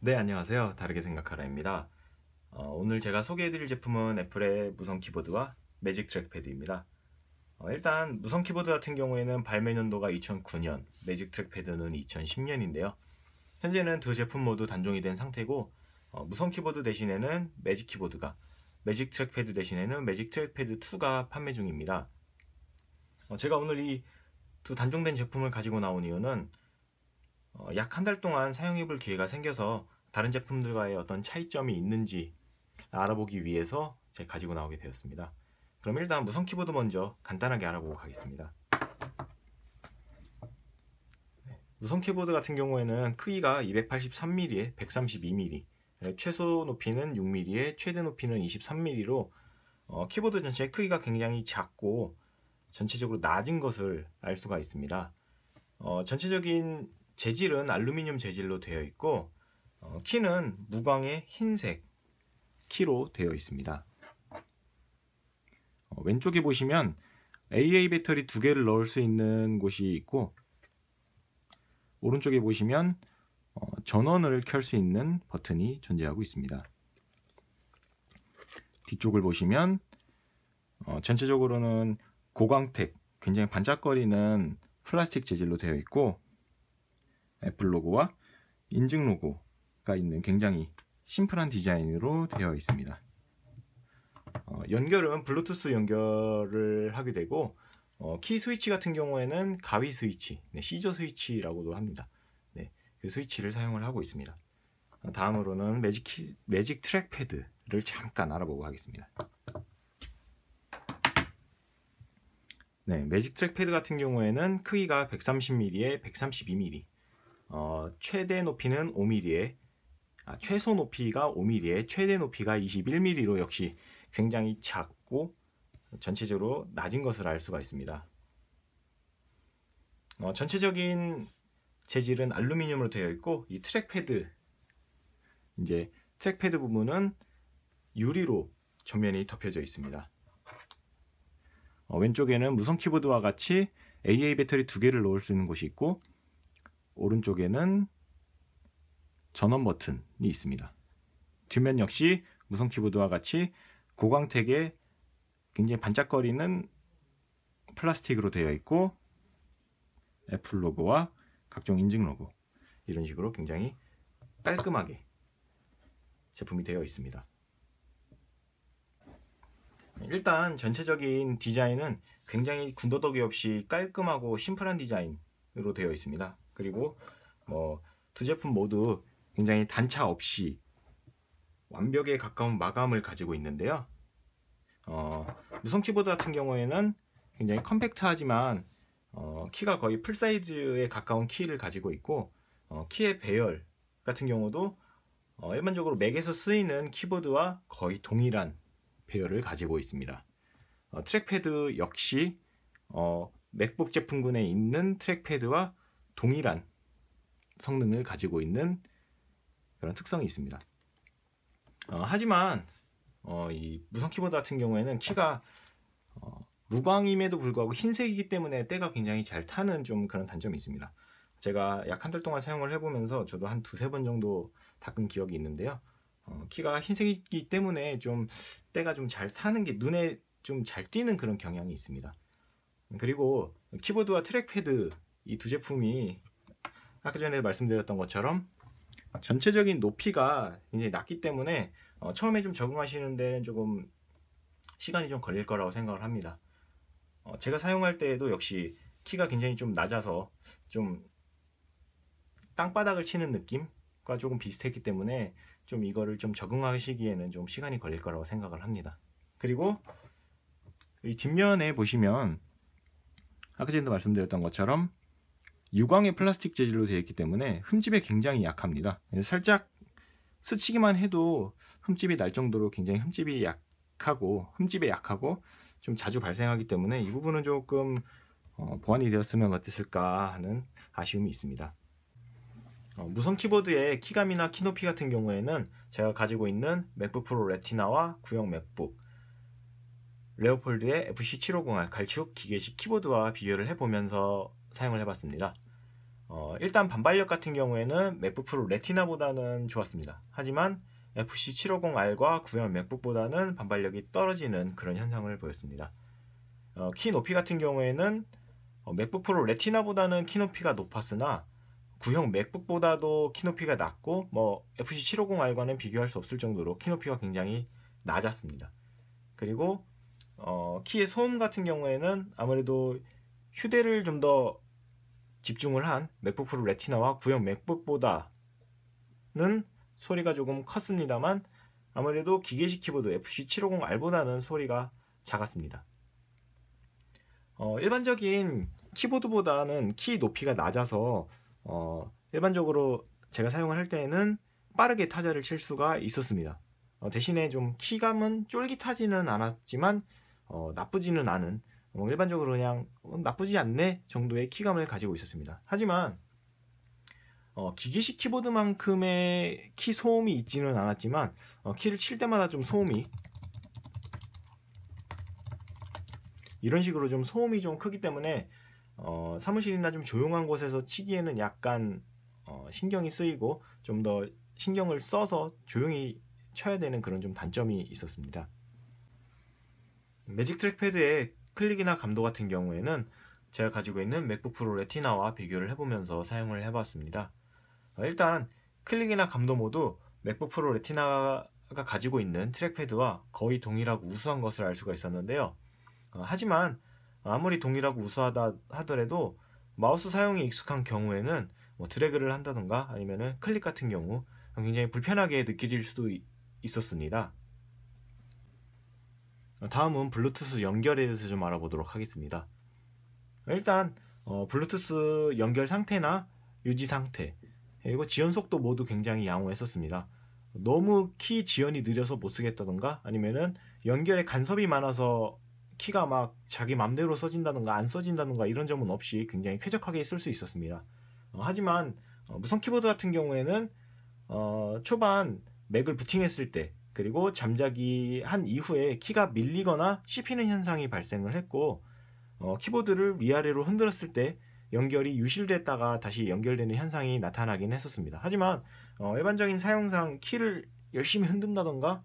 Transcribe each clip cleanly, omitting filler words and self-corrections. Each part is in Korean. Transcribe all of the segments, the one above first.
네, 안녕하세요. 다르게 생각하라입니다. 오늘 제가 소개해드릴 제품은 애플의 무선 키보드와 매직 트랙패드입니다. 일단 무선 키보드 같은 경우에는 발매 연도가 2009년, 매직 트랙패드는 2010년인데요. 현재는 두 제품 모두 단종이 된 상태고, 무선 키보드 대신에는 매직 키보드가, 매직 트랙패드 대신에는 매직 트랙패드 2가 판매 중입니다. 제가 오늘 이 두 단종된 제품을 가지고 나온 이유는 약 한 달 동안 사용해볼 기회가 생겨서 다른 제품들과의 어떤 차이점이 있는지 알아보기 위해서 제가 가지고 나오게 되었습니다. 그럼 일단 무선 키보드 먼저 간단하게 알아보고 가겠습니다. 무선 키보드 같은 경우에는 크기가 283mm에 132mm, 최소 높이는 6mm에 최대 높이는 23mm로 키보드 전체의 크기가 굉장히 작고 전체적으로 낮은 것을 알 수가 있습니다. 전체적인 재질은 알루미늄 재질로 되어 있고 키는 무광의 흰색 키로 되어 있습니다. 왼쪽에 보시면 AA 배터리 2개를 넣을 수 있는 곳이 있고, 오른쪽에 보시면 전원을 켤 수 있는 버튼이 존재하고 있습니다. 뒤쪽을 보시면 전체적으로는 고광택, 굉장히 반짝거리는 플라스틱 재질로 되어 있고, 애플 로고와 인증 로고가 있는 굉장히 심플한 디자인으로 되어 있습니다. 연결은 블루투스 연결을 하게 되고, 키 스위치 같은 경우에는 가위 스위치, 시저 스위치라고도 합니다. 그 스위치를 사용을 하고 있습니다. 다음으로는 매직 트랙패드를 잠깐 알아보고 하겠습니다. 매직 트랙패드 같은 경우에는 크기가 130mm에 132mm, 최대 높이는 5mm에 최소 높이가 5mm에 최대 높이가 21mm로 역시 굉장히 작고 전체적으로 낮은 것을 알 수가 있습니다. 전체적인 재질은 알루미늄으로 되어 있고, 이 트랙패드 부분은 유리로 전면이 덮여져 있습니다. 왼쪽에는 무선 키보드와 같이 AA 배터리 2개를 넣을 수 있는 곳이 있고, 오른쪽에는 전원 버튼이 있습니다. 뒷면 역시 무선 키보드와 같이 고광택의 굉장히 반짝거리는 플라스틱으로 되어 있고, 애플 로고와 각종 인증 로고, 이런 식으로 굉장히 깔끔하게 제품이 되어 있습니다. 일단 전체적인 디자인은 굉장히 군더더기 없이 깔끔하고 심플한 디자인으로 되어 있습니다. 그리고 두 제품 모두 굉장히 단차 없이 완벽에 가까운 마감을 가지고 있는데요. 무선 키보드 같은 경우에는 굉장히 컴팩트하지만 키가 거의 풀 사이즈에 가까운 키를 가지고 있고, 키의 배열 같은 경우도 일반적으로 맥에서 쓰이는 키보드와 거의 동일한 배열을 가지고 있습니다. 트랙패드 역시 맥북 제품군에 있는 트랙패드와 동일한 성능을 가지고 있는 그런 특성이 있습니다. 하지만 이 무선 키보드 같은 경우에는 키가 무광임에도 불구하고 흰색이기 때문에 때가 굉장히 잘 타는 좀 그런 단점이 있습니다. 제가 약 한 달 동안 사용을 해보면서 저도 한 두세 번 정도 닦은 기억이 있는데요. 키가 흰색이기 때문에 좀 때가 좀 잘 타는 게 눈에 좀 잘 띄는 그런 경향이 있습니다. 그리고 키보드와 트랙패드 이 두 제품이 아까 전에 말씀드렸던 것처럼 전체적인 높이가 굉장히 낮기 때문에 처음에 좀 적응하시는 데는 조금 시간이 좀 걸릴 거라고 생각을 합니다. 제가 사용할 때에도 역시 키가 굉장히 좀 낮아서 좀 땅바닥을 치는 느낌과 조금 비슷했기 때문에 좀 이거를 좀 적응하시기에는 좀 시간이 걸릴 거라고 생각을 합니다. 그리고 이 뒷면에 보시면 아까 전에도 말씀드렸던 것처럼 유광의 플라스틱 재질로 되어 있기 때문에 흠집에 굉장히 약합니다. 살짝 스치기만 해도 흠집이 날 정도로 굉장히 흠집에 약하고 좀 자주 발생하기 때문에 이 부분은 조금 보완이 되었으면 어땠을까 하는 아쉬움이 있습니다. 무선 키보드의 키감이나 키높이 같은 경우에는 제가 가지고 있는 맥북 프로 레티나와 구형 맥북 레오폴드의 FC750R 갈축 기계식 키보드와 비교를 해보면서 사용을 해봤습니다. 일단 반발력 같은 경우에는 맥북 프로 레티나보다는 좋았습니다. 하지만 FC750R과 구형 맥북보다는 반발력이 떨어지는 그런 현상을 보였습니다. 키 높이 같은 경우에는 맥북 프로 레티나보다는 키 높이가 높았으나 구형 맥북보다도 키 높이가 낮고 FC750R과는 비교할 수 없을 정도로 키 높이가 굉장히 낮았습니다. 그리고 키의 소음 같은 경우에는 아무래도 휴대를 좀 더 집중을 한 맥북 프로 레티나와 구형 맥북보다는 소리가 조금 컸습니다만 아무래도 기계식 키보드 FC750R보다는 소리가 작았습니다. 일반적인 키보드보다는 키 높이가 낮아서 일반적으로 제가 사용을 할 때에는 빠르게 타자를 칠 수가 있었습니다. 대신에 좀 키감은 쫄깃하지는 않았지만 나쁘지는 않은 일반적으로 그냥 나쁘지 않네 정도의 키감을 가지고 있었습니다. 하지만 기계식 키보드만큼의 키 소음이 있지는 않았지만 키를 칠 때마다 좀 소음이 이런 식으로 좀 소음이 좀 크기 때문에 사무실이나 좀 조용한 곳에서 치기에는 약간 신경이 쓰이고 좀 더 신경을 써서 조용히 쳐야 되는 그런 좀 단점이 있었습니다. 매직 트랙패드의 클릭이나 감도 같은 경우에는 제가 가지고 있는 맥북 프로 레티나와 비교를 해보면서 사용을 해봤습니다. 일단 클릭이나 감도 모두 맥북 프로 레티나가 가지고 있는 트랙패드와 거의 동일하고 우수한 것을 알 수가 있었는데요. 하지만 아무리 동일하고 우수하다 하더라도 마우스 사용이 익숙한 경우에는 드래그를 한다던가 아니면 클릭 같은 경우 굉장히 불편하게 느껴질 수도 있었습니다. 다음은 블루투스 연결에 대해서 좀 알아보도록 하겠습니다. 일단 블루투스 연결 상태나 유지 상태 그리고 지연 속도 모두 굉장히 양호했었습니다. 너무 키 지연이 느려서 못 쓰겠다던가 아니면은 연결에 간섭이 많아서 키가 막 자기 맘대로 써진다던가 안 써진다던가 이런 점은 없이 굉장히 쾌적하게 쓸 수 있었습니다. 하지만 무선 키보드 같은 경우에는 초반 맥을 부팅했을 때 그리고 잠자기 한 이후에 키가 밀리거나 씹히는 현상이 발생을 했고 키보드를 위아래로 흔들었을 때 연결이 유실됐다가 다시 연결되는 현상이 나타나긴 했었습니다. 하지만 일반적인 사용상 키를 열심히 흔든다던가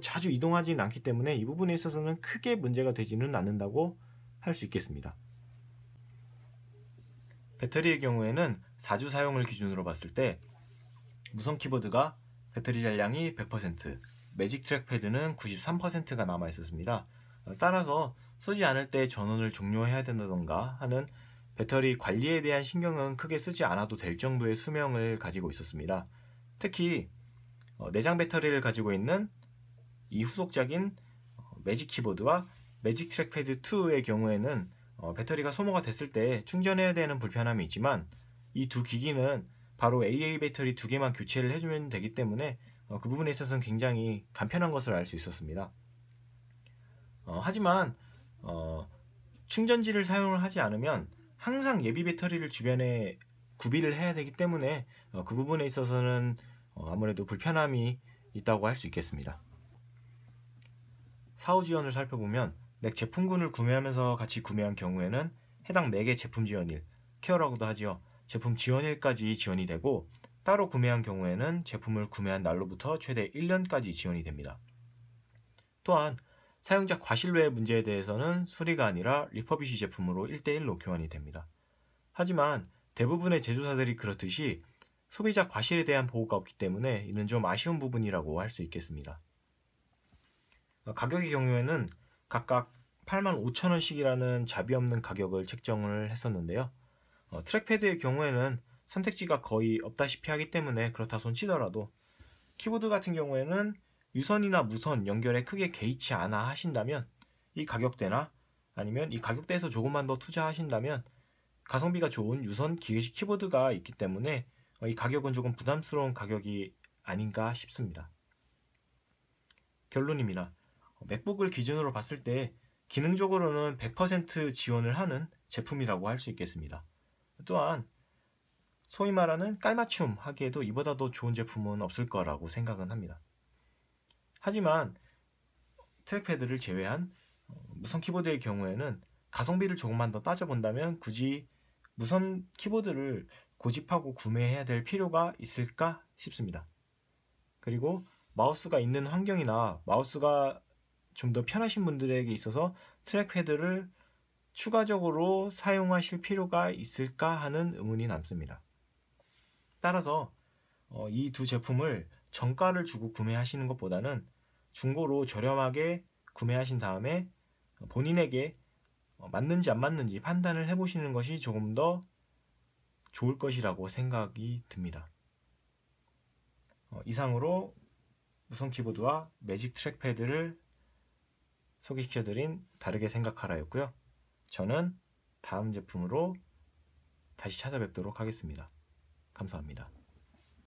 자주 이동하지는 않기 때문에 이 부분에 있어서는 크게 문제가 되지는 않는다고 할 수 있겠습니다. 배터리의 경우에는 4주 사용을 기준으로 봤을 때 무선 키보드가 배터리 잔량이 100%, 매직 트랙패드는 93%가 남아 있었습니다. 따라서 쓰지 않을 때 전원을 종료해야 된다던가 하는 배터리 관리에 대한 신경은 크게 쓰지 않아도 될 정도의 수명을 가지고 있었습니다. 특히 내장 배터리를 가지고 있는 이 후속작인 매직 키보드와 매직 트랙패드 2의 경우에는 배터리가 소모가 됐을 때 충전해야 되는 불편함이 있지만 이 두 기기는 바로 AA 배터리 2개만 교체를 해주면 되기 때문에 그 부분에 있어서는 굉장히 간편한 것을 알 수 있었습니다. 하지만 충전지를 사용을 하지 않으면 항상 예비 배터리를 주변에 구비를 해야 되기 때문에 그 부분에 있어서는 아무래도 불편함이 있다고 할 수 있겠습니다. 사후 지원을 살펴보면 맥 제품군을 구매하면서 같이 구매한 경우에는 해당 맥의 제품 지원일, 케어라고도 하지요. 제품 지원일까지 지원이 되고 따로 구매한 경우에는 제품을 구매한 날로부터 최대 1년까지 지원이 됩니다. 또한 사용자 과실외 문제에 대해서는 수리가 아니라 리퍼비시 제품으로 1대1로 교환이 됩니다. 하지만 대부분의 제조사들이 그렇듯이 소비자 과실에 대한 보호가 없기 때문에 이는 좀 아쉬운 부분이라고 할 수 있겠습니다. 가격의 경우에는 각각 85,000원씩이라는 자비 없는 가격을 책정을 했었는데요. 트랙패드의 경우에는 선택지가 거의 없다시피 하기 때문에 그렇다 손치더라도 키보드 같은 경우에는 유선이나 무선 연결에 크게 개의치 않아 하신다면 이 가격대나 아니면 이 가격대에서 조금만 더 투자하신다면 가성비가 좋은 유선 기계식 키보드가 있기 때문에 이 가격은 조금 부담스러운 가격이 아닌가 싶습니다. 결론입니다. 맥북을 기준으로 봤을 때 기능적으로는 100% 지원을 하는 제품이라고 할 수 있겠습니다. 또한 소위 말하는 깔맞춤 하기에도 이보다 더 좋은 제품은 없을 거라고 생각은 합니다. 하지만 트랙패드를 제외한 무선 키보드의 경우에는 가성비를 조금만 더 따져본다면 굳이 무선 키보드를 고집하고 구매해야 될 필요가 있을까 싶습니다. 그리고 마우스가 있는 환경이나 마우스가 좀 더 편하신 분들에게 있어서 트랙패드를 추가적으로 사용하실 필요가 있을까 하는 의문이 남습니다. 따라서 이 두 제품을 정가를 주고 구매하시는 것보다는 중고로 저렴하게 구매하신 다음에 본인에게 맞는지 안 맞는지 판단을 해보시는 것이 조금 더 좋을 것이라고 생각이 듭니다. 이상으로 무선 키보드와 매직 트랙패드를 소개시켜드린 다르게 생각하라였고요. 저는 다음 제품으로 다시 찾아뵙도록 하겠습니다. 감사합니다.